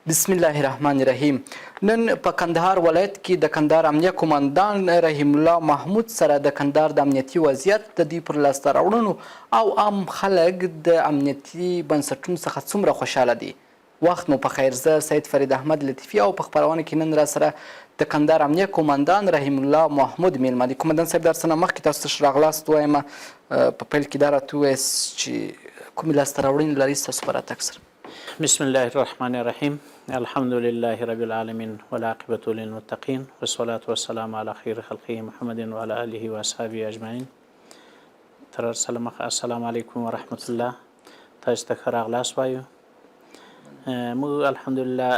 بسم الله الرحمن الرحیم. نن په کندهار ولایت کې د کندهار امنیه قومندان رحیم الله محمود سره د کندهار د امنیتي وضعیت د دوی پر لاسته راوړنو او عام خلک د امنیتي بنسټونو څخه څومره خوشحاله دي. وخت مو په خیر. زه سید فرید احمد لطیفي او په خپرونه کې نن را سره د کندهار امنیه قومندان رحیم الله محمود میلمه دي. قومندان صاحب، در څه نه مخکې تاسو ته راغلاست وایم په پیل کې دا راته ووایاست چې کومې لاسته راوړنې لرئ ستاسو په راتګ سره. بسم الله الرحمن الرحیم. الحمد لله رب العالمین والعاقبة للمتقین والصلاة والسلام علی خیر خلقه محمد وعلى آله واصحابه اجمعین. تر سلام السلام علیکم ورحمة الله. تاسو ته ښه راغلاست وایو. موږ الحمدلله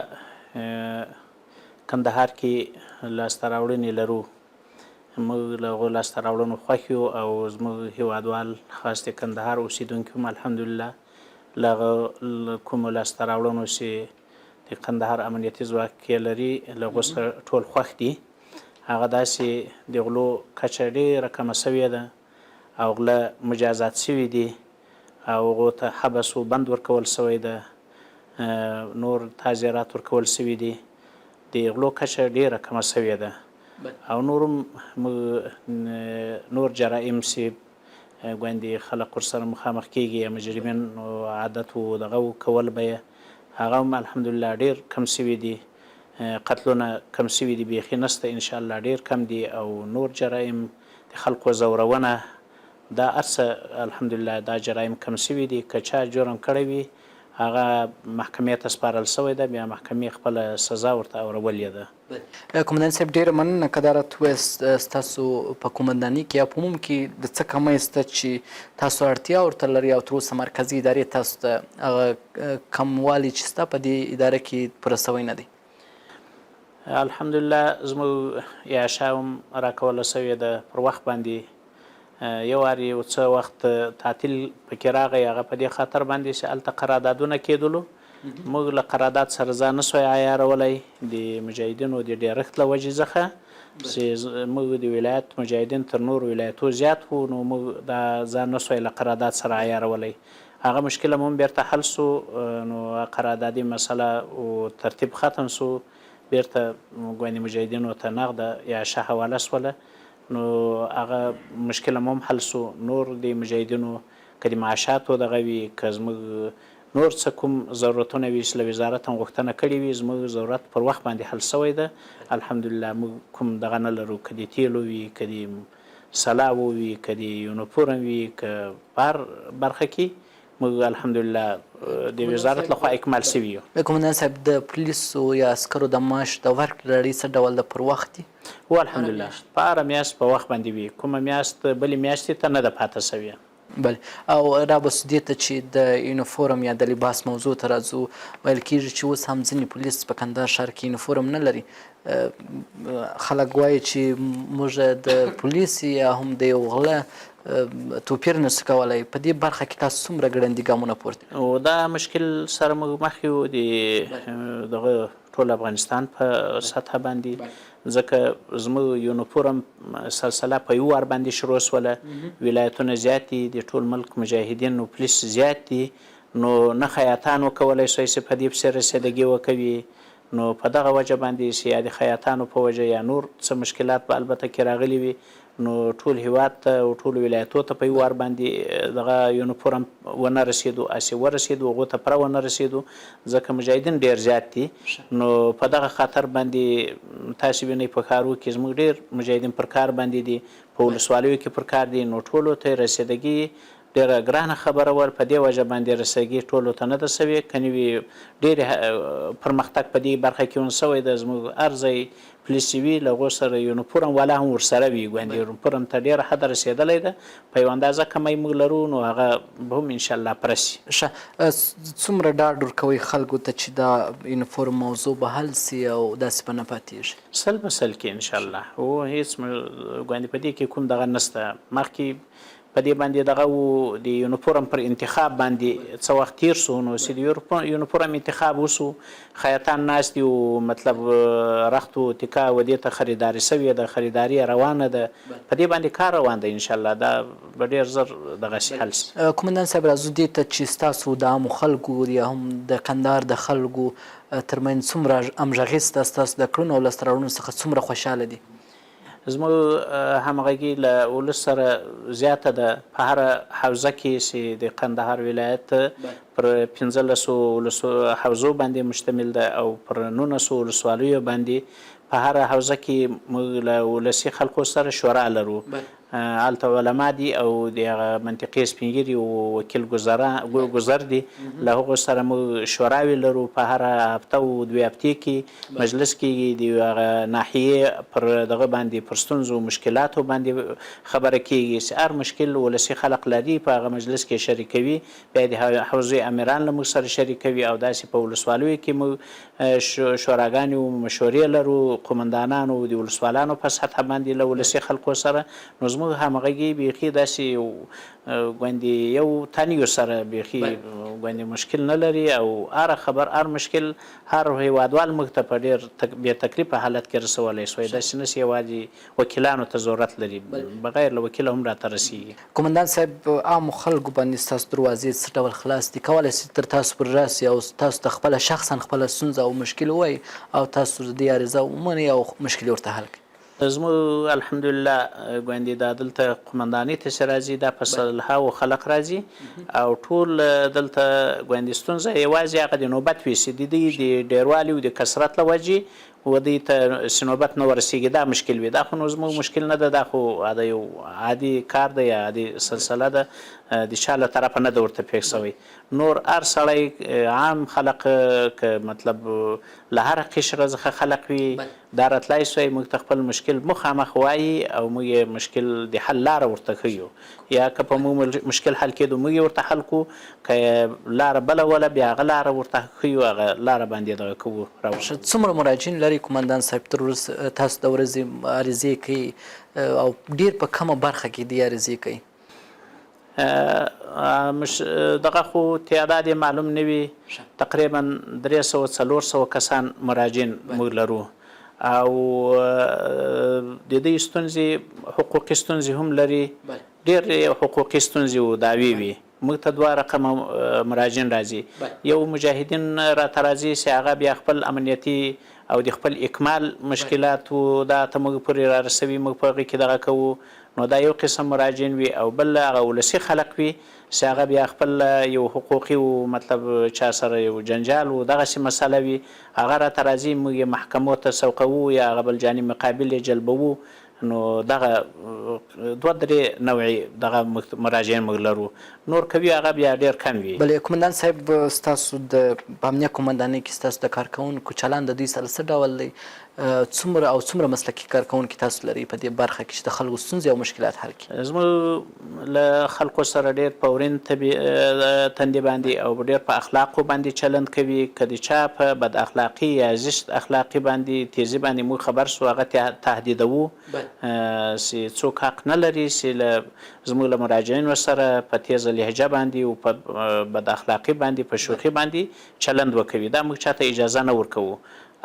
کندهار کې لاسته راوړنې لرو. موږ له هغو لاسته راوړنو خوښ یو او زموږ هیوادوال خاص د کندهار اوسېدونکي هم الحمدلله له هغه کومو لاسته راوړنو چې د کندهار امنیتي ځواک یې لري له هغو څخه ټول خوښ دي. هغه داسې د غلو کچه ډېره کمه سوې ده او غله مجازات سوي دي او هغو ته حبس و بند ورکول سوی ده، نور تعزیرات ورکول سوي دي. د غلو کچه ډېره کمه سوې ده او نور جرایم چې ګوندې خلک ورسره مخامخ کېږي یا مجرمین عادت و دغه کول به یې هغه هم الحمدلله ډېر کم سوي دي. قتلونه کم سوي دي، بیخي نسته، انشاءالله ډېر کم دي. او نور جرایم د خلکو زورونه دا هر څه الحمدلله دا جرایم کم سوي دي. که چا جرم کړی وي هغه محکمې ته سپارل سوی ده، بیا محکمې خپله سزا ورته اورولې ده. قومندان صاحب، ډېره مننه که دا راته ووایاست ستاسو په قومندانۍ کې یا په عموم کې د څه کمی شته چې تاسو اړتیا ورته لرئ او تر اوسه مرکزي ادارې تاسو ته هغه کموالی چې شته په دې اداره کې پوره سوی نه دی؟ الحمدلله زموږ اعاشه هم راکوله سوې ده پر وخت باندې. یو وار یو څه وخت تعطیل پکې راغی، هغه په دې خاطر باندې چې هلته قراردادونه کېدلو. موږ له قرارداد سره ځان نسوی عیارولی د مجاهدینو د ډېرښت له وجې څخه چې موږ د ولایت مجاهدین تر نورو ولایتو زیات وو، نو موږ دا ځان نسوی له قرارداد سره عیارولی. هغه مشکل هم بیرته حل سو، نو قراردادي مسله او ترتیب ختم سو، بیرته ګوندې مجاهدینو ته نغده اعاشه حواله سوله، نو هغه مشکل هم حل سو. نور د مجاهدینو که د معاشاتو دغه وي، که زموږ نور څه کوم ضرورتونه وي چې له وزارت هم غوښتنه کړې وي، زموږ ضرورت پر وخت باندې حل سوی ده. الحمدلله موږ کوم دغه نه لرو، که د تیلو وي، که د سلاو وي، که د یونیفورم وي، که په هر برخه کې موږ الحمدلله د وزارت لخوا اکمال سوي یو. قومندان صاحب، د پولیسو یا عسکرو د معاش د ورکړې لړۍ څه ډول ده؟ پر وخت دي؟ و الحمدلله په هره میاشت په وخت باندې وي، کومه میاشت بلې میاشتې ته نه ده پاته سوې. بله، او رابسو دې ته چې د یونیفورم یا د لباس موضوع ته راځو، ویل کېږي چې اوس هم ځینې پولیس په کندهار ښار کې یونیفورم نه لري. خلک وایي چې موږ د پولیس یا هم د یو غله توپیر نشو کولی. په دې برخه کې تاسو څومره ګړندي ګامونه پورته؟ او دا مشکل سره موږ مخ یو د دغه ټول افغانستان په سطحه باندې، ځکه زموږ یونیفورم سلسله په یو وار باندې شروع سوله. ولایتونه زیات دي، د ټول ملک مجاهدین او پولیس زیات دي، نو نه خیاطان وکولی سوی چې په دې پسې رسېدګي وکوي. نو په دغه وجه باندې چې یا د خیاطانو په وجه یا نور څه مشکلات به البته کې راغلي وي، نو ټول هیواد ته او ټول ولایتو ته په یو وار باندې دغه یونیفورم ونه رسېدو، هسې ورسېدو، هغو ته پوره ونه رسېدو، ځکه مجاهدین ډېر زیات دي. نو په دغه خاطر باندې تاسې وینئ په ښارو کې زموږ ډېر مجاهدین پر کار باندې دي، په ولسوالیو کې پر کار دي، نو ټولو ته رسېدګي ډېره ګرانه خبره ول. په دې وجه باندې رسېدګي ټولو ته نه ده سوې. که نه وي ډېرې پرمختګ په دې برخه کې هم سوی ده. زموږ هر ځای پولیس وي، له هغو سره یونیفورم والا هم ورسره وي، ګوندې یونیفورم ته ډېره حده رسېدلی ده. په یو اندازه کمی موږ لرو، نو هغه به هم انشاءالله پوره شي. ښه، څومره ډاډ ورکوئ خلکو ته چې دا یونیفورم موضوع به حل سي او داسې به نه پاتېږي؟ 100% کې انشاءالله. او هېڅ ګوندې په دې کې کوم دغه نشته. مخکې په دې باندې دغه و د یونیفورم پر انتخاب باندې څه وخت تېر سو، نو چې د یونیفورم انتخاب وسو، خیاطان ناست دي او مطلب رخت و تکه و دې ته خریداري سوې ده، خریداري روانه ده، په دې باندې کار روان ده. انشاءالله دا به ډېر زر دغسې حل شي. کومندان صاحب راځو دې ته چې ستاسو د عامو خلکو یا هم د کندهار د خلکو ترمنځ څومره همغږي شته ستاسو د کړنو او لاسته راوړنو څخه څومره خوشحاله دي؟ زموږ همغږي له ولس سره زیاته ده. په هره حوزه کې چې د کندهار ولایت پر 15 حوزو باندې مشتمل ده او پر 19 ولسوالیو باندې په هره حوزه کې موږ له ولسي خلکو سره شورا لرو. هلته علما دي او د هغه منطقې سپین ږیري او وکیل ګذر دي، له هغو سره موږ شوراوې لرو. په هره هفته او 2 هفتې کې مجلس کېږي، د هغه ناحیې پر دغه باندې پر ستونزو مشکلاتو باندې خبره کېږي چې هر مشکل ولسي خلق لري په هغه مجلس کې شریکوي. بیا د حوزې امیران له موږ سره شریکوي او داسې په ولسوالیو کې موږ شوراګانې او مشورې لرو، قومندانانو د ولسوالانو په سطحه باندې له ولسي خلکو سره. نو زموږ همغږي بیخي داسې ګوندې یو تن یو سره بیخي ګوندې مشکل نه لري او هر مشکل هر هیوادوال موږ ته په ډېر بې تکلیفه حالت کې رسولی شوی. داسې نه چې یوازې وکیلانو ته ضرورت لري، بغیر له وکیله هم راته رسیږي. کومندان صاحب عامو خلکو باندې ستاسو دروازې څه ډول خلاص دي؟ کولی شئ تر تاسو پر راسي او تاسو ته خپله شخصا خپله ستونزه او مشکل ووایي او تاسو د دې عریضه ومنئ او مشکل ورته حل کړئ؟ زموږ الحمدلله ګوندې دا دلته قمندانۍ ته چې راځي دا په سلهاوو خلق راځي او ټول دلته ګوندې ستونزه یوازې هغه د نوبت وي چې د دوی د ډیروالي او د کثرت له وجې و دوی ته چې نوبت نه ورسیږي، دا مشکل وي. دا خو نو زموږ مشکل نه ده، دا خو دا یو عادي کار دی یا عادي سلسله ده، د چا له طرفه نه ده ورته پیښ شوی. نور هر سړی عام خلق که مطلب له هر قشره څخه خلق وي دا راتلی سوی موږ ته خپل مشکل مخامخ وایي او موږ یې مشکل د حل لاره ورته ښیو، یا که په موږ مشکل حل کېدو موږ یې ورته حل کړو، که لاره بله وله بیا هغه لاره ورته ښیو، هغه لاره باندې دغه کوو راوړو. څومره مراجعین لري کومندان صاحب تر اوسه تاسو د ورځې عریضې کوي او ډېر په کمه برخه کې دې عریضې کوي؟ دغه خو تعداد معلوم نه وي، تقریبا 300-400 کسان مراجعین موږ لرو او د دې ستونزې حقوقي ستونزې هم لري، ډېر حقوقي ستونزې او دعوې وي. موږ ته 2 رقمه مراجعین راځي، یو مجاهدین راته راځي چې هغه بیا خپل امنیتي او د خپل اکمال مشکلات دا ته موږ پورې را رسوي، موږ په هغې کې دغه کوو. نو دا یو قسم مراجعین وي او بل هغه ولسي خلق وي چې هغه بیا خپل یو حقوقي او مطلب چا سره یو جنجال و دغسې مسله وي، هغه راته راځي، موږ یې محکمو ته سوقوو یا هغه بل جانب مقابل یې جلبوو. نو دغه 2-3 نوعي دغه مراجعین موږ لرو، نور کوي هغه بیا ډېر کم وي. بلې کومندان صاحب ستاسو د په امنیه قومندانۍ کې ستاسو د کارکوونکو چلند د دوی سره څه ډول دی؟ څومره مسلکي کارکوونکي تاسو لري په دې برخه کې چې د خلکو ستونزې او مشکلات حل کړي؟ زموږ له خلکو سره ډېر په ورین تندې باندې او ډېر په اخلاقو باندې چلند کوي. که د چا په بد اخلاقي یا زشت اخلاقي باندې تیزي باندې موږ خبر سو هغه تهدیدوو چې څوک حق نه لري چې زموږ له مراجعینو سره په تیزه لهجه باندې او په بد اخلاقي باندې په شوخي باندې چلند وکوي. دا موږ چاته اجازه نه ورکوو.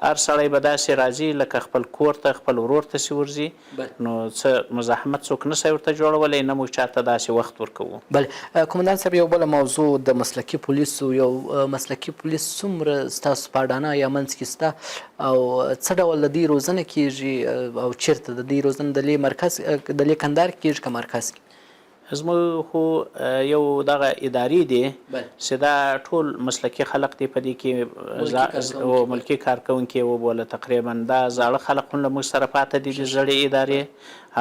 هر سړی به داسې راځي لکه خپل کور ته خپل ورور ته چې ورځي، نو څه مزاحمت څوک نه شي ورته جوړولی، نه موږ چاته داسې وخت ورکوو. بله کومندان صاحب یو بله موضوع د مسلکي پولیسو، یو مسلکي پولیس څومره ستاسو په اډانه یا منځ کې شته او څه ډول د دې روزنه کېږي او چیرته د دې روزنه د لې مرکز د لې کندهار کېږي که مرکز کې؟ زموږ خو یو دغه ادارې دي چې دا ټول مسلکي خلق دي، په دې کې ملکي کارکوونکي وبوله تقریبا دا زاړه خلق هم له موږ سره پاته دي، د زړې ادارې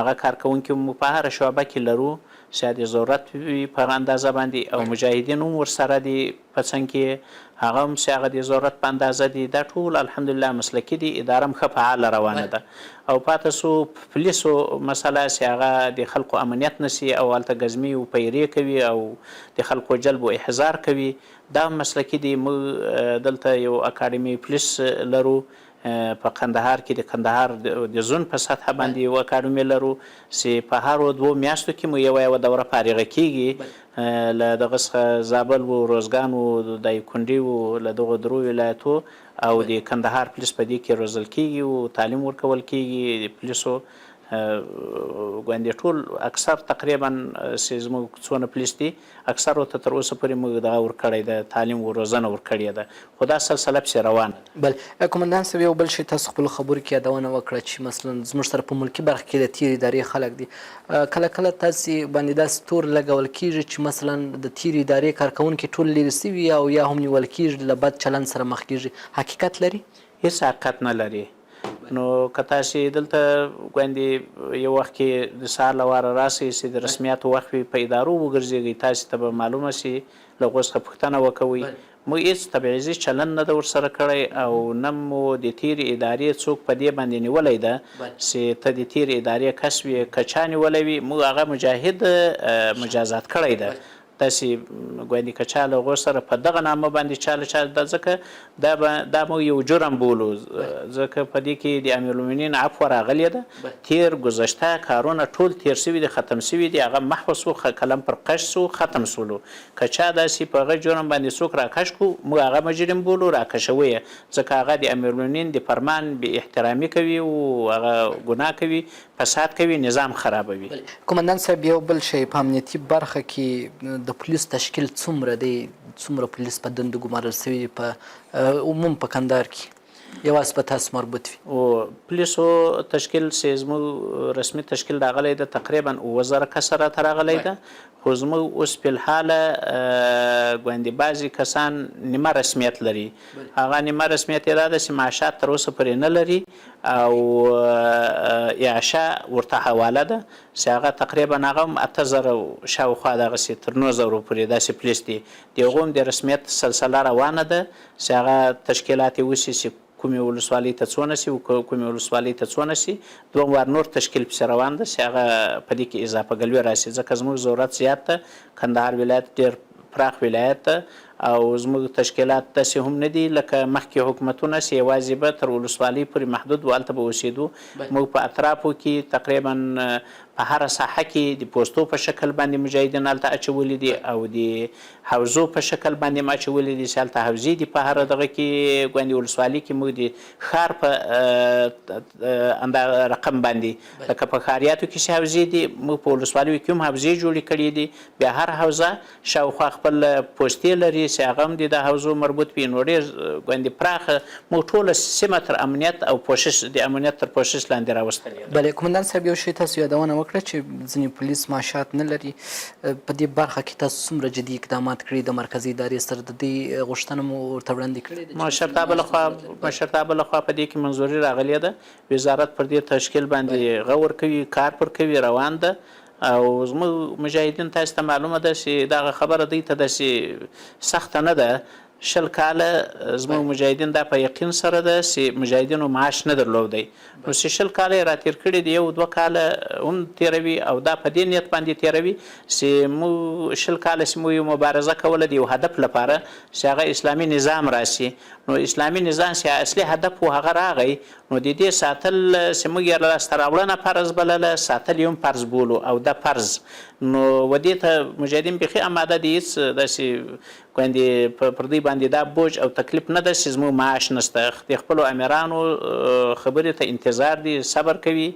هغه کارکوونکي مو په هره شعبه کې لرو چې د ضرورت وي په هغه اندازه باندې، او مجاهدین هم ورسره دي په څنګ کې هغه هم چې هغه د ضرورت په اندازه دي. دا ټول الحمدلله مسلکي دي، اداره هم ښه فعاله روانه ده. او پاته سو پولیسو مسله چې هغه د خلکو امنیت نسی او هلته ګزمي او پیرې کوي او د خلکو جلب او احضار کوي، دا مسلکي دي. موږ دلته یو اکاډمي پولیس لرو په کندهار کې، د کندهار د زون په سطحه باندې یو اکاډمي لرو چې په هرو 2 میاشتو کې مو یوه دوره فارغه کېږي. له دغه څخه زابل و روزګان و دایکنډي و له دغو 3 ولایتو او د کندهار پولیس په دې کې روزل کېږي او تعلیم ورکول کېږي د پولیسو ګوندې ټول اکثر تقریبا چې زموږ څونه پولیس دي اکثرو ته تر اوسه پورې موږ دغه ورکړی ده تعلیم و روزنه ورکړې ده خو دا سلسله پسې روانه بل قومندان صاحب یو بل شی تاسو خپل خبرو کې یادونه وکړه چې مثلا زموږ سره په ملکي برخه کې د تیرې ادارې خلک دي کله کله تاسې باندې داسې تور لګول کېږي چې مثلا د تیرې ادارې کارکوونکي ټول لرې سوي او یا هم نیول کېږي له بد چلند سره مخ کېږي حقیقت لري هیڅ حقیقت نه لري نو که تاسې دلته ګوندې یو وخت کې د سهار له واره راسئ چې د رسمیاتو وخت وي په ادارو وګرځېږئ تاسې ته به معلومه شي له هغو څخه پوښتنه وکوئ موږ هېڅ تبعیضي چلند نه ده ورسره کړی او نه مو د تیرې ادارې څوک په دې باندې نیولی ده چې ته د تیرې ادارې کس وي که چا نیولی وي موږ هغه مجاهد مجازات کړی ده داسې ګوندې که چا له هغو سره په دغه نامه باندې چا له چا دا ځکه دا موږ یو جرم بولو ځکه په دې کې د امیرالمؤمنین عفو راغلې ده تیر ګذشته کارونه ټول تیر سوي دي ختم سوي دي هغه محو سو قلم پر قش سو ختم سولو که چا داسې په هغه جرم باندې څوک راکش کو موږ هغه مجرم بولو راکشوی ځکه هغه د امیرالمؤمنین د فرمان بې احترامي کوي او هغه ګناه کوي فساد کوي نظام خرابوي قومندان صاحب یو بل شی په امنیتي برخه کې د پولیس تشکیل څومره دی څومره پولیس په دندو ګمارل سوي په عموم په کندهار کې یوازې په تاسو مربوط وي او پولیسو تشکیل چې زموږ رسمي تشکیل راغلی ده تقریبا 7000 کسه راته راغلی ده خو زموږ اوس فلحاله ګوندې بعضې کسان نیمه رسمیت لري هغه نیمه رسمیت یې دا ده چې معاشات تر اوسه پورې نه لري او اعشا ورته حواله ده چې هغه تقریبا هغه هم 8000 شاوخوا دغسې تر 9000 پورې داسې پولیس دي د هغو هم د رسمیت سلسله روانه ده چې هغه تشکیلات یې وشي چې کومې ولسوالۍ ته څونه سي او کومې ولسوالۍ ته څونه سي دوه وار نور تشکیل پسې روان ده چې هغه په دې کې اضافه ګلوي راسي ځکه زموږ ضرورت زیات ده کندهار ولایت ډېر پراخ ولایت ده او زموږ تشکیلات داسې هم نه دي لکه مخکې حکومتونه چې یوازې به تر ولسوالۍ پورې محدود و هلته به اوسېدو موږ په اطرافو کې تقریبا په هره ساحه کې د پوستو په شکل باندې مجاهدین هلته اچولي دي او د حوزو په شکل باندې م اچولي دي چې هلته حوزې دي په هره دغه کې ګوندې ولسوالۍ کې موږ د ښار په رقم باندې لکه په ښاریاتو کې چې حوزې دي موږ په ولسوالیو کې هم حوزې جوړې کړي دي بیا هر حوزه شاوخوا خپل پوستې لري چې هغه هم د حوزو مربوط وي نو ډېر ګوندې پراخه موږ ټوله سیمه تر امنیت او پوشش د امنیت تر پوشش لاندې راوستلې ده بلې قومندان صاحب یو شی تاسو یادونه وکړه چې ځینې پولیس معاشات نه لري په دې برخه کې تاسو څومره جدي اقدامات کړي د مرکزي ادارې سره د دې غوښتنه مو ورته وړاندې کړې ده مشرتابه لخوا په دې کې منظوري راغلې ده وزارت پر دې تشکیل باندې غور کوي کار پر کوي روان ده او زموږ مجاهدین تاسو ته معلومه ده چې دغه خبره دوی ته داسې سخته نه ده 20 کاله زموږ مجاهدین دا په یقین سره ده چې مجاهدینو معاش نه درلودی نو چې 20 کاله یې راتېر کړي دي 1-2 کاله هم تېروي او دا په دې نیت باندې تېروي چې موږ 20 کاله چې موږ یو مبارزه کوله د یو هدف لپاره چې هغه اسلامي نظام راشي نو اسلامي نظام چې اصلي هدف و هغه راغی نو د دې ساتل چې موږ یې لاسته راوړنه فرض بلله ساتل یې هم فرض بولو او دا فرض نو و دې ته مجاهدین بیخي اماده دي هېڅ داسې ګوندې پر دوی باندې دا بوج او تکلیف نه ده چې زموږ معاش نشته د خپلو امیرانو خبرې ته انتظار دي صبر کوي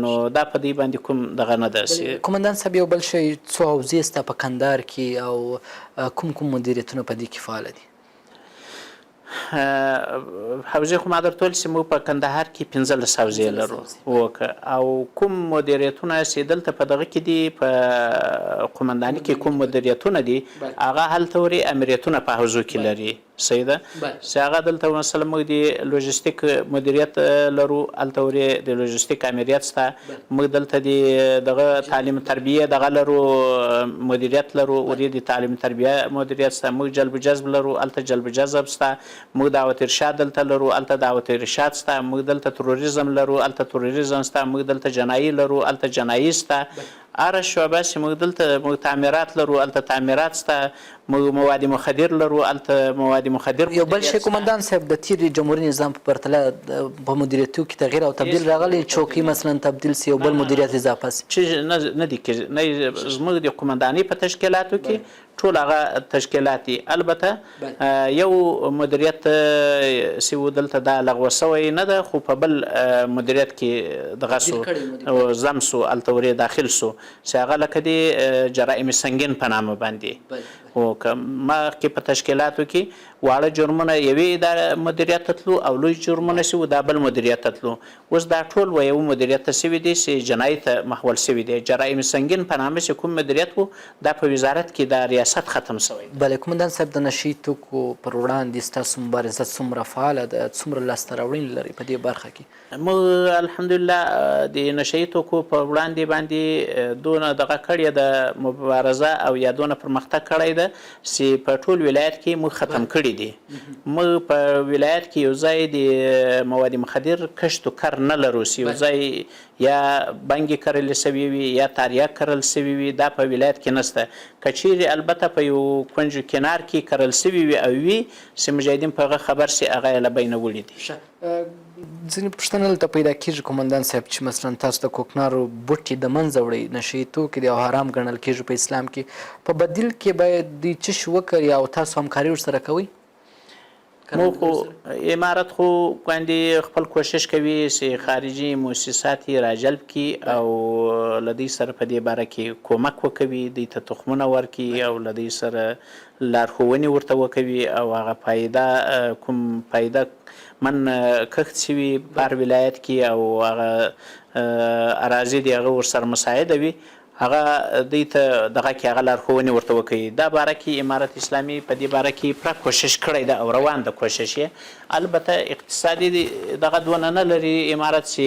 نو دا په دوی باندې کوم دغه نه ده قومندان صاحب یو بل شی څو حوزې سته په کندهار کې او کوم مدیریتونه په دې کې فعاله دي حوزې خو ما درته ویل چې موږ په کندهار کې 15 حوزې لرو او کوم مدیریتونه چې دلته په دغه کې دي په قومنداني کې کوم مدیریتونه دي هغه هلته ورې امریتونه په حوزو کې لري صحیح ده چې هغه دلته مثلا موږ د لوجستیک مدیریت لرو هلته ورې د لوجستیک امریت شته موږ دلته د دغه تعلیم تربیه دغه لرو مدیریت لرو ورې د تعلیم تربیه مدیریت شته موږ جلب جذب لرو هلته جلب جذب شته موږ دعوت ارشاد دلته لرو هلته دعوت ارشاد شته موږ دلته تروریزم لرو هلته تروریزم شته موږ دلته جنایي لرو هلته جنایي شته هره شعبه چې موږ دلته موږ تعمیرات لرو هلته تعمیرات شته موږ مواد مخدر لرو هلته مواد مخدر یو بل شی قومندان صاحب د تیر جمهوریت نظام په پرتله په مدیریتو کې تغییر او تبدیل راغلی چوکۍ مثلا تبدیل سي یو بل مدیریت اضافه سي چې نه دي کې نه زموږ د قومندانۍ په تشکیلاتو کې ټول هغه تشکیلات دي. البته یو مدیریت چې و دلته دا لغوه سوی نه ده، خو په بل مدیریت کې دغه سو ضم سو هلته ورې داخل سو چې هغه لکه د جرایم سنګین په نامه باندې او که مخکې په تشکیلاتو کې واړه جرمونه یوې ادارې مدیریت ته تلو او لوی جرمونه چې و دا بل مدیریت ته تلو. اوس دا ټول و یو مدیریت ته سوي دي چې جنایي ته محول سوي دي. جرایم سنګین په نامه چې کوم مدیریت و دا په وزارت کې د ریاست ختم سوی دی. بله قومندان صاحب، د نشي توکو پر وړاندې ستاسو مبارزه څومره فعاله ده؟ څومره لاسته راوړنې لري په دې برخه کې؟ موږ الحمدلله د نشهیي توکو په وړاندې باندې دونه دغه کړې ده مبارزه او یا دونه پرمختګ کړی ده چې په ټول ولایت کې موږ ختم کړي دي. موږ په ولایت کې یو ځای د مواد مخدر کشت و کر نه لرو چې یو ځای یا بنګې کرلې سوي وي یا تاریاک کرل سوي وي، دا په ولایت کې نشته. که چیرې البته په یو کونج کنار کې کرل سوي وي او وي چې مجاهدین په هغه خبر سي هغه یې له بینه وړي دي. ځینې پوښتنه دلته پیدا کېږي قومندان صاحب چې مثلا تاسو د کوکنارو بوټي د منځه وړئ، نشهیي توکي دي او حرام ګڼل کېږي په اسلام کې، په بدیل کې باید دوی څه شي وکړي او تاسو همکاري ورسره کوئ؟ موږ خو امارت خو باندې خپل کوشش کوي چې خارجي مؤسسات یې راجلب کړي او له دوی سره په دې باره کې کومک وکوي، دوی ته تخمونه ورکړي او له دوی سره لارښوونې ورته وکوي او هغه پایده کوم پایده من کښت شوي بهر ولایت کې او هغه اراضي دي هغه ورسره مساعده وي، هغه دوی ته دغه کې هغه لارښوونې ورته وکوي. دا باره کې امارت اسلامي په دې باره کې پوره کوشش کړی ده او روان ده کوشش یې. البته اقتصادي دغه دونه نه لري امارت چې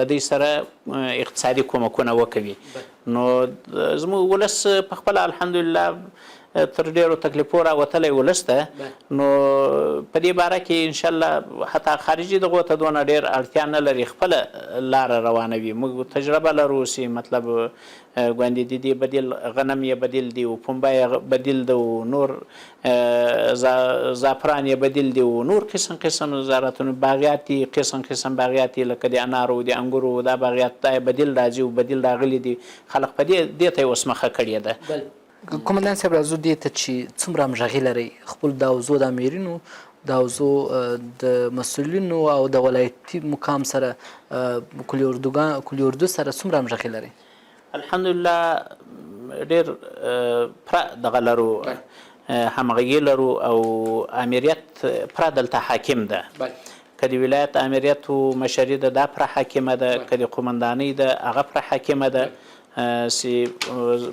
له دوی سره اقتصادي کومکونه وکوي. نو زموږ ولس په خپله الحمدلله تر ډیرو تکلیفو راوتلی ولس ده. نو په دې باره کې انشاءالله حتی خارجي دغو ته دونه ډیر اړتیا نه لري، خپله لاره روانوي. موږ تجربه لرو چې مطلب ګوندې د دې بدیل غنم یې بدیل دی او پنبه یې بدیل دی او نور زعفران یې بدیل دی او نور قسم قسم زراعتونه باغیات دي، قسم قسم باغیات دي لکه د انارو د انګورو دا باغیات دا بدیل راځي او بدیل راغلی دي. خلک په دې ته یې اوس مخه کړې ده. قومندان صاحب، راځو دې ته چې څومره همغږي لرئ خپل د حوزو د امیرینو، د حوزو د مسؤلینو او د ولایتي مقام سره، کلي اردو سره څومره همغږي لرئ؟ الحمدلله ډېر پوره دغه لرو، همغږي لرو او امیریت پوره دلته حاکم ده. که د ولایت امیریت و مشري ده دا پوره حاکمه ده، که د قومندانۍ ده هغه پوره حاکمه ده چې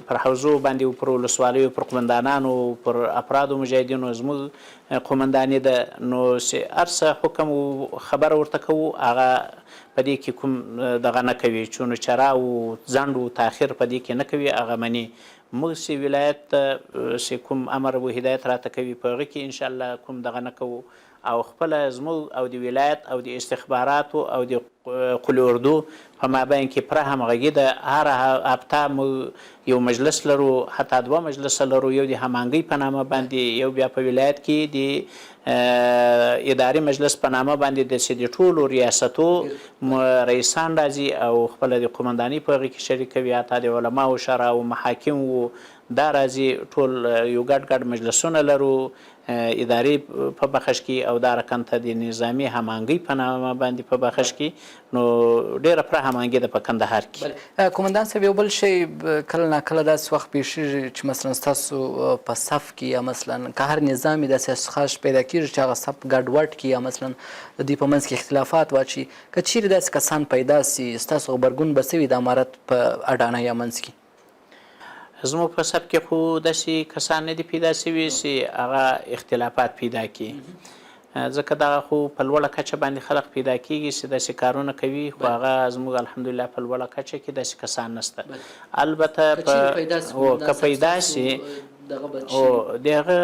پر حوزو باندې و پر ولسوالیو پر قومندانانو پر افرادو مجاهدینو زموږ قومنداني ده. نو چې هر څه حکم و خبره ورته کوو هغه په دې کې کوم دغه نه کوي، چونو چرا او ځنډ و تاخیر په دې کې نه کوي، هغه مني. موږ چې ولایت ته چې کوم امر و هدایت راته کوي په هغه کې انشاءالله کوم دغه نه کوو او خپله زموږ او د ولایت او د استخباراتو او د قلي اردو په مابین کې پوره همغږي ده. هره هفته موږ یو مجلس لرو، حتی 2 مجلسه لرو، یو د هماهنګۍ په نامه باندې، یو بیا په ولایت کې د اداري مجلس په نامه باندې د چې د ټولو ریاستو رئیسان راځي او خپله د قومنداني په هغې کې شریکوي، حتی د علماو شورا او محاکم و دا راځي، ټول یو ګډ ګډ مجلسونه لرو اداري په بخش کې او دا رقم ته د نظامي هماهنګۍ په نامه باندې په بخش کې. نو ډېره پوره هماهنګي ده په کندهار کې. قومندان صاحب، یو بل شی کله ناکله داسې وخت پیښیږي چې مثلا ستاسو په صف کې یا مثلا که هر نظام یې داسې اشخاص پیدا کېږي چې هغه صف ګډوډ کړي یا مثلا د دوی په منځ کې اختلافات واچي، که چیرې داسې کسان پیدا سي ستاسو غبرګون به څه وي د امارت په اډانه یا منځ کې؟ زموږ په صف کې خو داسې کسان نه دي پیدا سوي چې هغه اختلافات پیدا کړي، ځکه دغه خو په لوړه کچه باندې خلق پیدا کېږي چې داسې کارونه کوي، خو هغه زموږ الحمدلله په لوړه کچه کې داسې کسان نشته. البته که پیدا سي او دغه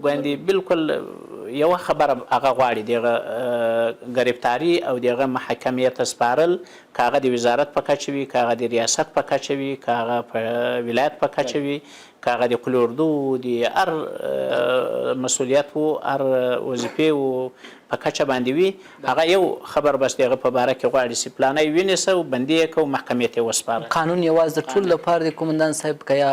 ګوندې بالکل یوه خبره هغه غواړي، دغه ګرفتاري او دغه محکمې ته سپارل، که هغه د وزارت په کچه وي، که هغه د ریاست په کچه وي، که هغه په ولایت په کچه وي، که هغه د قوي اردو د هر مسؤلیت و هر وظیفې و په کچه باندې وي هغه یو خبر بس د هغه په باره کې غواړي چې پلانی ونیسه او بندي یې کړه او محکمې ته یې وسپاره. قانون یوازې د ټولو لپاره دی کومندان صاحب که یا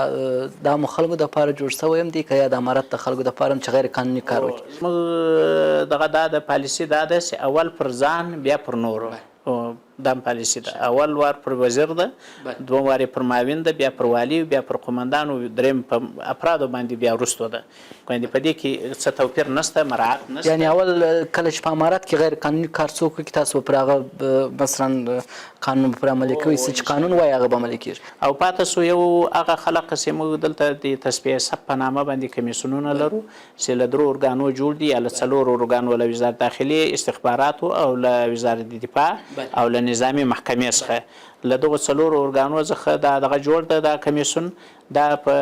دا مو خلکو دپاره جوړ شوی هم دی که یا د امارت د خلکو دپاره هم چې غیر قانوني کار وکړي؟ موږ دغه دا د پالیسي دا ده چې اول پر ځان بیا پر نورو دا پالیسي ده. اول وار پر وزیر ده، دوم وار پر معاون ده، بیا پر والی، بیا پر قومندان او دریم په افرادو باندې بیا وروستو ده. باندې په دې کې څه توپیر نشته، مراعات نشته. یعنی اول کله چې په امارات کې غیر قانوني کار څوک وکړي تاسو پر هغه مثلا قانون پر عملي کوئ چې قانون وایي هغه به عملي کېږي. او پاتې سو یو هغه خلق چې موږ دلته د تصفیه ثبت په نامه باندې کمیسیونونه لرو چې له درو ارګانو جوړ دي، یا له څلورو ارګانو، له وزارت داخلي، استخباراتو او له وزارت دفاع او له نظامي محکمې څخه. له دغو څلورو ارګانو څخه دا دغه جوړ ده دا کمیسیون. دا په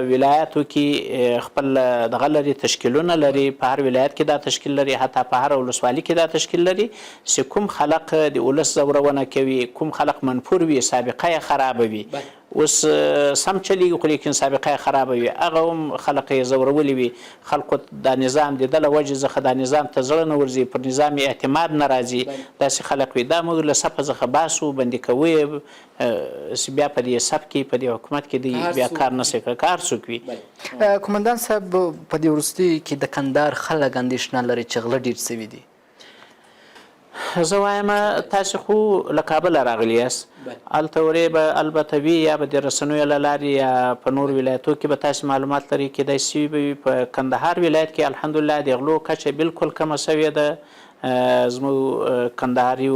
ولایاتو کې خپل دغه لري، تشکیلونه لري، په هر ولایت کې دا تشکیل لري، حتی په هر ولسوالي کې دا تشکیل لري چې کوم خلق د ولس زورونه کوي، کوم خلق منفور وي، سابقه یې خرابه وي، اوس سم چلیږي خو لیکن سابقه یې خرابه وي، هغه هم خلق یې زورولي وي، خلکو دا نظام د ده له وجې څخه دا نظام ته زړه نه ورځي، پر نظام یې اعتماد نه راځي، داسې خلک وي. دا موږ له صفه څخه باسو، بندي کوو چې بیا په دې صف کې په دې حکومت کې دی بیا کار نه شي کار څوک وي. کومندان صاحب په دې وروستیو کې د کندهار خلک اندېښنه لري چې غله ډېر سوي دي. زه وایم تاسې خو له کابله راغلي یاست، هلته ورې به البته وي، یا به د رسنیو له لارې یا په نور ولایتو کې به تاسې معلومات لري، کیدای شي به وي. په کندهار ولایت کې الحمدلله د غلو کچه بالکل کمه سوې ده. زموږ کندهاري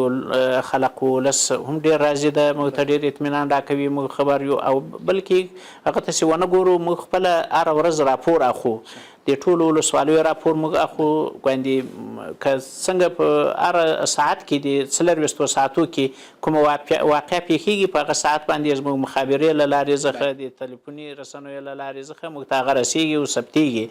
خلق ولس هم ډېر راضي ده، موږ ته ډېر اطمینان راکوي، موږ خبر یو. او بلکې هغه ته چې ونه ګورو، موږ خپله هره ورځ راپور اخو، د ټولو ولسوالیو راپور موږ اخو. ګوندې که څنګه په هر ساعت کې د 24 ساعتو کې کومه واقعه پیښیږي، په هغه ساعت باندې زموږ مخابرې له لارې څخه، د تلیفوني رسنیو له لارې څخه موږ ته هغه رسیږي او ثبتیږي.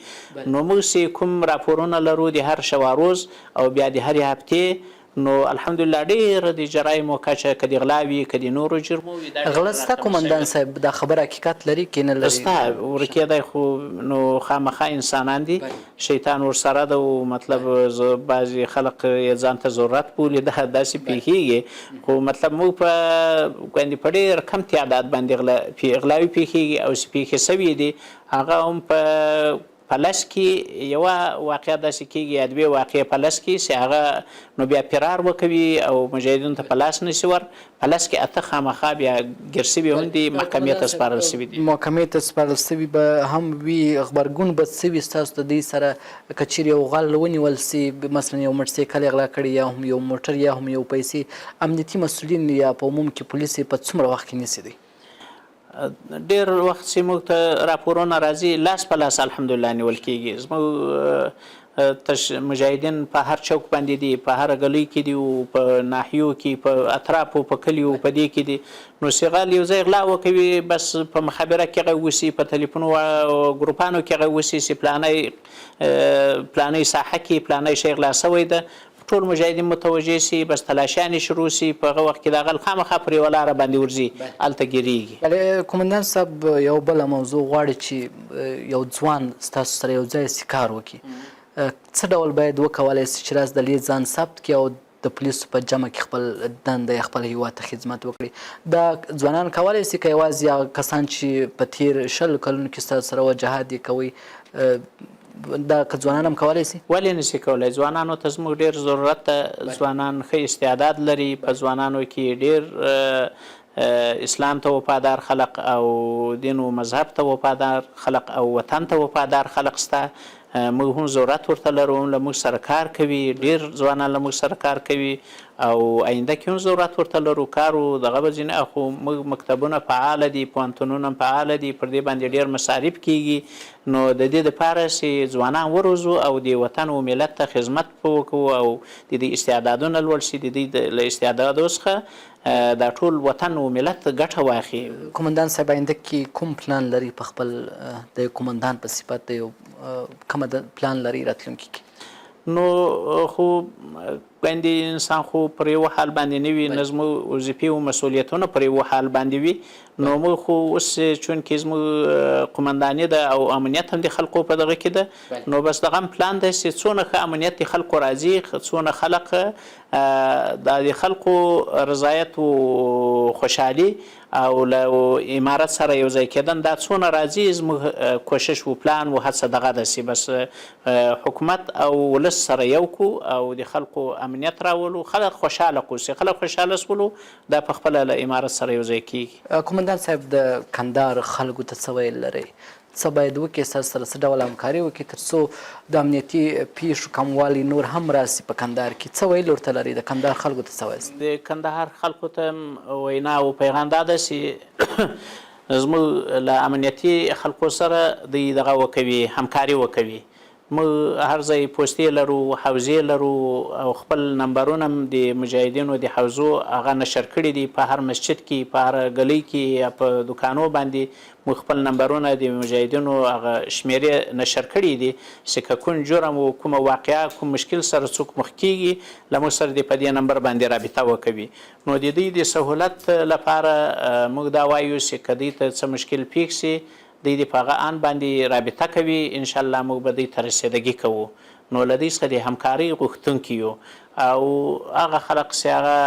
نو موږ چې کوم راپورونه لرو د هر شوا روز او بیا د هرې هفتې، نو الحمدلله ډېره د جرایمو کچه، که د غلا وي که د نورو جرمو وي، غله شته کومندان صاحب؟ دا خبره حقیقت لري که نه لري؟ شته، ورکېدی خو نو خامخا انسانان دي، شیطان ورسره ده. او مطلب بعضې خلق یې ځان ته ضرورت بولي، دا داسې پیښیږي. خو مطلب موږ په ډېر کم تعداد باندې غلاوي پیښیږي او چې پیښې سوي دي هغه هم په پلس کې یوه واقعه داسې کېږي، یا دوې واقعې په لس کې چې هغه نو بیا فرار وکوي او مجاهدینو ته په لاس نشي ور. په لس کې اته خامخا بیا ګیر سوي هم دي، محکمې ته سپارل سوي دي. محکمې ته سپارل سوي به هم وي، غبرګون به سوي ستاسو د دې سره که چیرې یو غل ونیول سي، مثلا یو موټرسایکل یې غلا کړی، یا هم یو موټر، یا هم یو پیسې، امنیتي مسؤلین یا په عموم کې پولیس په څومره وخت کې نیسي دی؟ ډېر وخت چې موږ ته راپورونه راځي، لاس په لاس الحمدلله نیول کېږي. زموږ مجاهدین په هر چوک باندې دي، په هر گلی کې دي، او په ناحیو کې، په اطرافو، په کلیو، په دې کې دي. نو چې غل یو ځای غلا وکوي، بس په مخابره کې هغه وسي، په تلیفون ګروپانو کې هغه وسي چې پلانۍ ساحه کې پلانۍ شی غلا سوی ده، ټول مجاهدین متوجه سي، بس تلاشیانې شروع سي. په هغه وخت کې د غل خامخا پر یوه لاره باندې ورځي، هلته ګیرېږي. کومندان صاحب یو بله موضوع غواړي چې یو ځوان ستاسو سره یو ځای کار وکړي، څه ډول باید وکولی سي چې راز د لید ځان ثبت کړي او د پولیسو په جمع کې خپل دنده یا خپل هیواد ته خدمت وکړي؟ دا ځوانان کولی سي که یوازې هغه کسان چې په تېر 20 کلونو کې ستاسو سره جهاد یې کوئ، دا که ځوانان هم کولی سي؟ ولې نشي کولی؟ ځوانانو ته زموږ ډېر ضرورت ده. ځوانان ښه استعداد لري، په ځوانانو کې ډېر اسلام ته وفادار خلق او دین و مذهب ته وفادار خلق او وطن ته وفادار خلق شته. موږ هم ضرورت ورته لرو، هم له موږ سره کار کوي، ډېر ځوانان له موږ سره کار کوي، او آینده کې هم ضرورت ورته لرو. کار دغه به ځینې اخو، موږ مکتبونه فعاله دي، پوهنتونونه هم فعاله دي، پر دې باندې ډېر مصارف کېږي. نو د دې دپاره چې ځوانان وروزو او د وطن و ملت ته خدمت وکړو او د دې استعدادونه لوړ شي، د دې له استعدادو څخه دا ټول وطن و ملت ګټه واخلي. کومندان صاحب آینده کې کوم پلان لري په خپل د کومندان په صفت د یو کومه پلان لري راتلونکي کې؟ نو خو باندې انسان خو پر یو حال باندې نه وي، نظم او وظیفې او مسؤلیتونه پر یو حال باندې وي. نو موږ خو اوس چونکې زموږ قمنداني ده او امنیت هم د خلکو په دغه کې ده نو بس دغه هم پلان دی چې څونه ښه امنیت د خلکو راځي څونه خلک د خلکو رضایت او خوشحالي او له امارت سره یو ځای کېدن دا څونه راځي زموږ کوشش و پلان و هڅه دغه ده چې بس حکومت او ولس سره یو کو او د خلکو امنیت راولو خلک خوشحاله کو چې خلک خوشحاله شولو دا په خپله له امارت سره یو ځای کېږي. قومندان صاحب د کندهار خلکو ته څه ویل لرئ؟ څه باید وکړي ستاسو سره څه ډول همکاري وکړي تر څو د امنیتي پیښو کموالی نور هم راسي په کندهار کې؟ څه ویل ورته لرئ؟ د کندهار خلکو ته څه وایاست؟ د کندهار خلکو ته وینا او پیغام دا ده چې زموږ له امنیتي خلکو سره دوی دغه وکوي همکاري وکوي. موږ هر ځای پوستې لرو حوزې لرو او خپل نمبرونه هم د مجاهدینو د حوزو هغه نشر کړي دي په هر مسجد کې په هر ګلۍ کې یا په دوکانو باندې موږ خپل نمبرونه د مجاهدینو هغه شمیرې نشر کړي دي چې که کوم جرم او کومه واقعه کوم مشکل سره څوک مخ کېږي له موږ سره په دې نمبر باندې رابطه وکوي. نو د دوی د سهولت لپاره موږ دا وایو چې که دوی ته څه مشکل پیښ سي دوی د په هغه ان باندې رابطه کوي انشاءالله موږ به دوی ته رسیدګي کوو. نو له دوی څخه د همکارۍ غوښتونکي یو او هغه خلک چې هغه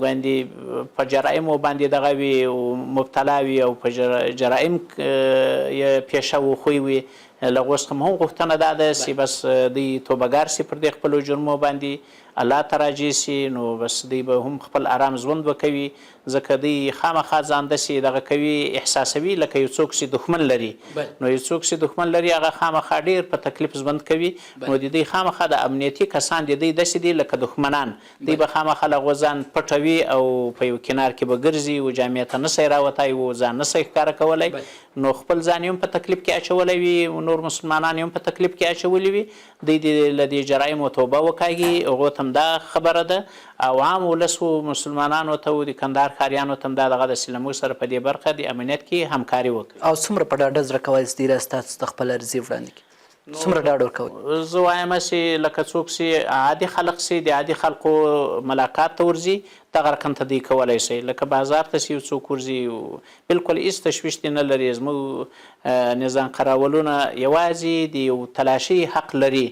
ګوندې په جرایمو باندې دغه وي او مبتلا وي او په جرایم یې پیشه و خوی وي له هغو څخه هم غوښتنه دا ده چې بس دوی توبهګار سي پر دې خپلو جرمو باندې الله ته راجع سي نو بس دوی به هم خپل آرام ژوند وکوي ځکه دوی خامخا ځان داسې دغه کوي احساسوي لکه یو څوک چې دښمن لري نو یو څوک چې دښمن لري هغه خامخا ډېر په تکلیف ژوند کوي نو د دوی خامخا د امنیتي کسان د دوی داسې دي لکه دښمنان دوی به خامخا له هغو ځان پټوي او په یو کنار کې به ګرځي او جامې ته نسي راوتی او ځان نسي ښکاره کولی نو خپل ځان یې هم په تکلیف کې اچولی وي نور مسلمانان یې هم په تکلیف کې اچولي وي دوی له دې جرایمو توبه وکاږي هغو ته هم دا خبره ده او عام ولس و مسلمانانو ته و د کندهار ښاریانو ته هم دا دغه ده چې له موږ سره په دې برخه د امنیت کې همکاري وکړي. او څومره په ډاډه زړه کولی شي دوی ستاسو ته خپل عرضي وړاندې کړي؟ څومره ډاډ ورکوئ؟ زه وایم چې لکه څوک چې عادي خلک سي د عادي خلکو ملاقات ته ورځي دغه رقم ته دوی کولی شي لکه بازار ته چې یو څوک ورځي بلکل هېڅ تشویش دې نه لري. زموږ نظام قراولونه یوازې د یو تلاشي حق لري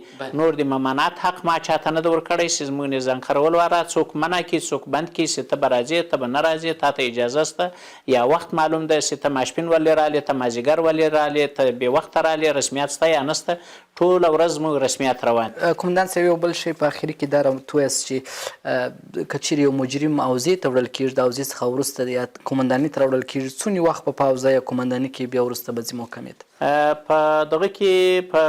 نور د ممانعت حق ما چاته نه ده ورکړی چې زموږ نظام قراول واره څوک منع کړي څوک بند کړي چې ته به راځې ته به نه راځې تا ته اجازه شته یا وخت معلوم ده چې ته ماسپښین ولې رالې ته مازدیګر ولې رالې ته بې وخته رالې رسمیت شته یا نشته ټوله ورځ موږ رسمیت روان. قومندان صاحب یو بل شی په اخري کې دا راوتویاست چې که چیرې یو مجرم حوزې ته وړل کېږي د حوزې څخه وروسته یا قومنداني ته راوړل کېږي څومره وخت به په حوزه یا قومنداني کې بیا وروسته به ځي محکمې ته؟ په دغه کې په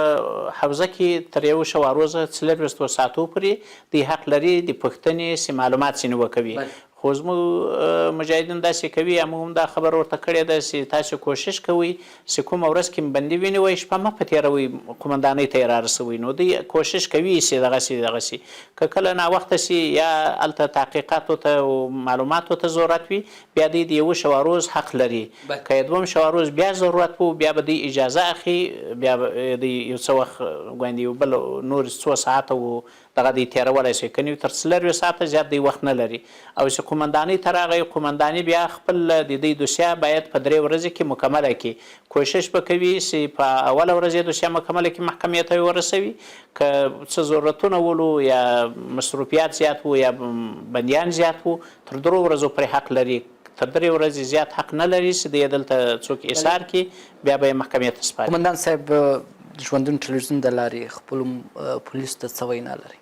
حوزه کې تر 1 روزه 24 ساعتو پورې دوی حق لري د پوښتنې چې معلومات ځینې وکوي خو زموږ مجاهدین داسې کوي موږ هم دا خبر ورته کړې ده چې تاسو کوشش کوئ چې کومه ورځ کې بندي ونیوئ شپه مه په تېروئ قومندانۍ ته یې رارسوئ نو دوی کوشش کوي چې دغسې که کله ناوخته سي یا هلته تحقیقاتو ته او معلوماتو ته ضرورت وي بیا دوی د 1 روز حق لري که یې 2 روز بیا ضرورت و بیا به دوی اجازه اخلي بیا به دوی یو څه وخت ګوندې یو بل نور 2 ساعته و دغه دوی تېرولی شي که نه تر 4 ساعته زیات دوی وخت نه لري او چې قومندانۍ ته راغی قومنداني بیا خپل د دوی دوسیه باید په 3 ورځې کې مکمله کړي کوشش به کوي چې په اوله ورځ یې دوسیه مکمله کړي محکمې ته یې ورسوي که څه ضرورتونه ولو یا مصروفیات زیات و یا بندیان زیات و تر 3 ورځو پرې حق لري تر 3 ورځې زیات حق نه لري چې دی دلته څوک اصرار کړي بیا به یې محکمې ته سپاري. قومندان صاحب ژوندون ټلویزیون د لارې خپلو پولیسو ته څه وینا لري؟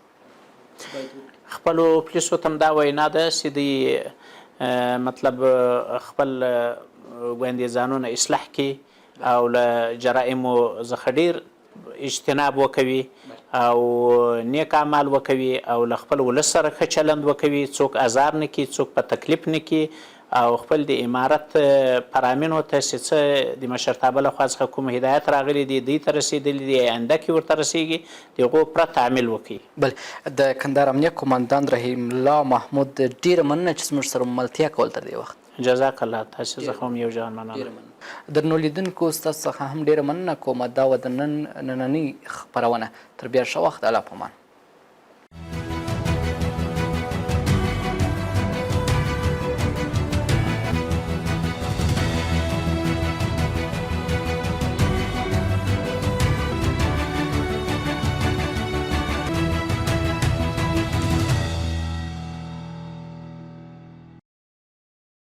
خپلو پولیسو ته هم دا وینا ده چې دوی مطلب خپل ګوندې ځانونه اصلاح کړي او له جرایمو څخه ډېر اجتناب وکوي او نیک اعمال وکوي او له خپل ولس سره ښه چلند وکوي څوک ازار نه کړي څوک په تکلیف نه کړي او خپل د امارت پرامینو ته چې څه د مشرتابه لخوا څخه کوم هدایت راغلی دی دوی ته رسېدلي دي آینده کې ورته رسېږي د هغو پرته عمل وکړي. بل د کندهار امنیه قومندان رحیم الله محمود ډېره مننه چې زموږ سره ملتیا کول تر دې وخت. جزاک الله تاسو څخه هم یو جان مننه. درنو لیدونکو ستاسو څخه هم ډېره مننه کوم دا و د نننۍ خپرونه تر بیا ښه وخت الله پامان.